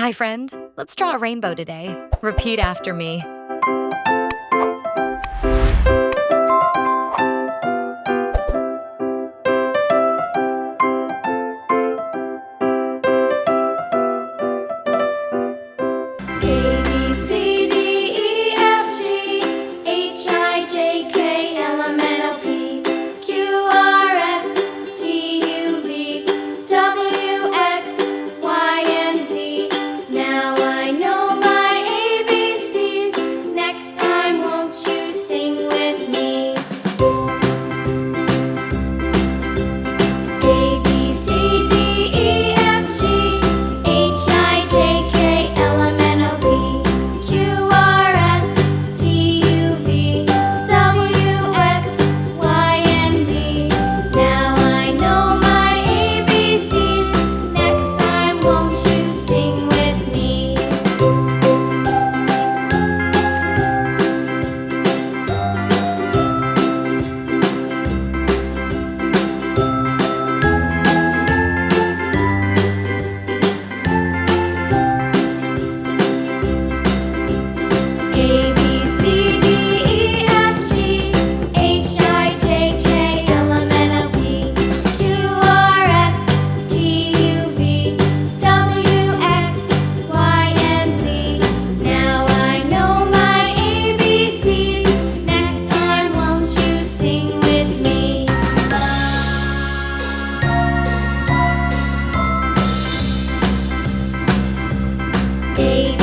Hi, friend. Let's draw a rainbow today. Repeat after me. A, B, C, D, E, F, G, H, I, J, K, L, M, N, O, P, Q, R, S, T, U, V, W, X, Y, and Z. Now I know my ABCs. Next time, won't you sing with me? A, B, C, D, E, F, G, H, I, J, K, L, M, N, O, P, Q, R, S, T, U, V, W, X, Y, and Z. Now I know my ABCs. Next time, won't you sing with me? A, B, C, D, E, F, G, H, I, J, K, L, M, N, O, P, Q, R, S, T, U, V, W, X, Y, and Z. Now I know my ABCs. Next time, won't you sing with me? A,